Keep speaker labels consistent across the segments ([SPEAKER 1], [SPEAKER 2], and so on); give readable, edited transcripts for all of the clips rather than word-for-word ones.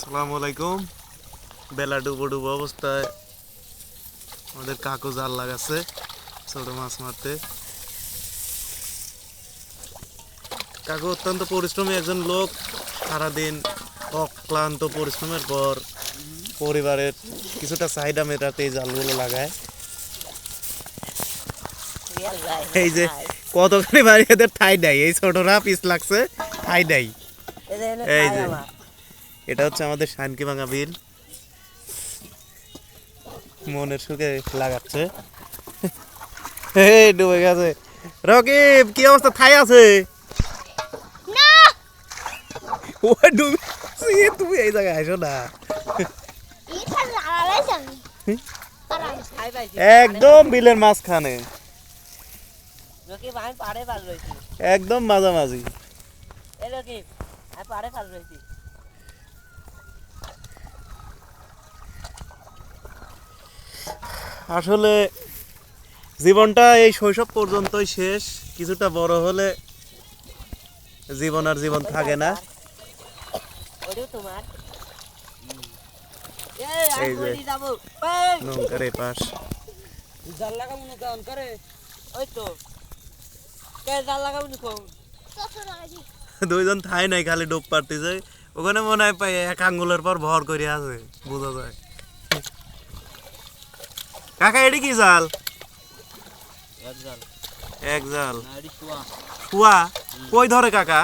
[SPEAKER 1] আসসালামু আলাইকুম। বেলা ডুবো ডুবো অবস্থায় আমাদের কাকু জাল লাগাচ্ছে ছোট মাছ মারতে। কাকু অত্যন্ত পরিশ্রমী একজন লোক। সারাদিন অক্লান্ত পরিশ্রমের পর পরিবারের কিছুটা চাহিদা মেটাতে এই জালগুলো লাগায়। এই যে কতখানি বাড়ি এদের ঠাই দেয়, এই ছোটরা পিস লাগছে ঠাই দেয়। এই যে এটা হচ্ছে আমাদের শানকি ভাঙা বিল, মনের সুখে লাগাচ্ছে। এই ডুবে গেছে। রকিব কি অবস্থা? থাই আছে ও ডুবে। তুমি এই জায়গায় আসো না, একদম বিলের মাঝখানে, একদম মাঝামাঝি। আসলে জীবনটা এই শৈশব পর্যন্তই শেষ, কিছুটা বড় হলে জীবন আর জীবন থাকে না। এই যে নৌকার এই পাশ, দুইজন থাই নাই, খালি ডুব পারতেছে। ওখানে মনে হয় পাই এক আঙ্গুলের পর ভর করে আছে, বোঝা যায়। কাকা এটি কি জাল? এক জাল শুয়া কই ধরে কাকা?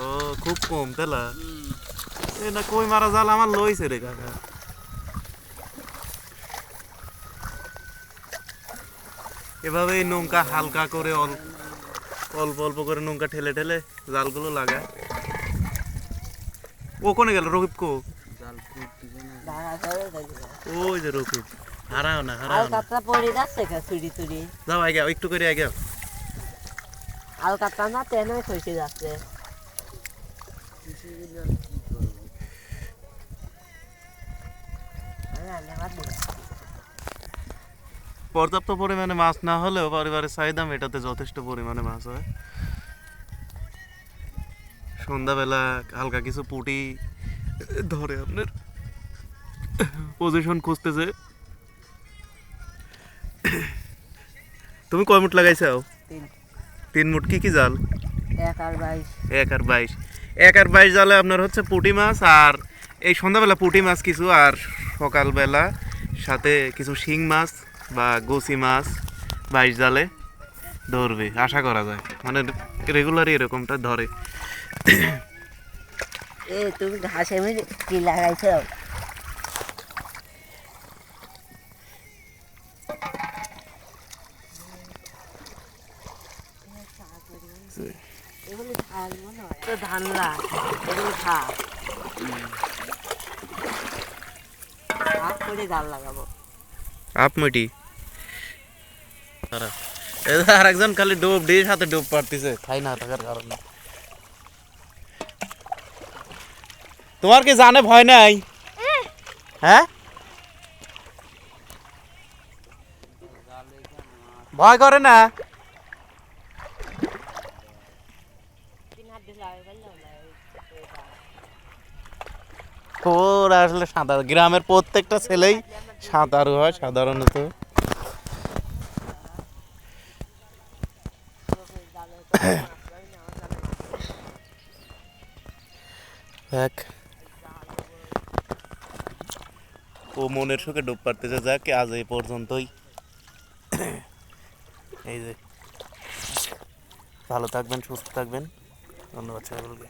[SPEAKER 1] ও খুব কম তেলা না, কই মারা জাল আমার লইছে রে কাকা। এভাবে নৌকা হালকা করে অল্প অল্প করে নৌকা ঠেলে ঠেলে জালগুলো লাগায়। ও কোনে গেল রকিব? কো ওই যে রকিব, হারাও না হারাও না। যাও আগে একটু করে আগে।
[SPEAKER 2] আলকাতা না তেনে খসে যাচ্ছে।
[SPEAKER 1] পর্যাপ্ত পরিমাণে মাছ না হলেও পরিবারের চাহিদা মেটাতে যথেষ্ট পরিমাণে মাছ হয়। সন্ধ্যাবেলা হালকা কিছু পুঁটি ধরে আপনার পজিশন খুঁজতেছে। তুমি কয় মুট লাগাইছাও? 3 মুট। কি কি জাল?
[SPEAKER 2] 1 আর 22।
[SPEAKER 1] 1 আর 22। 1 আর 22 জালে আপনার হচ্ছে পুঁটি মাছ, আর এই সন্ধ্যাবেলা পুঁটি মাছ কিছু, আর সকালবেলা সাথে কিছু শিং মাছ বা গোসি মাছ 22 জালে ধরবে আশা করা যায়। মানে রেগুলারই এরকমটা ধরে।
[SPEAKER 2] তুমি ঘাসে কি লাগাইছো? ধানলা এগুলো খা করে জাল লাগাবো।
[SPEAKER 1] আপমটি আর একজন খালি ডুব দিয়ে সাথে ডুব পারতেছে খাই না থাকার কারণে। তোমার কি জানে ভয় নাই? হ্যাঁ, ভয় করে না? ওরা আসলে সাঁতার, গ্রামের প্রত্যেকটা ছেলেই সাঁতারু হয় সাধারণত। দেখ ও মনের সুখে ডুব পারতেছে। যাক আজ এই পর্যন্তই। এই যে ভালো থাকবেন, সুস্থ থাকবেন। ধন্যবাদ সকলকে।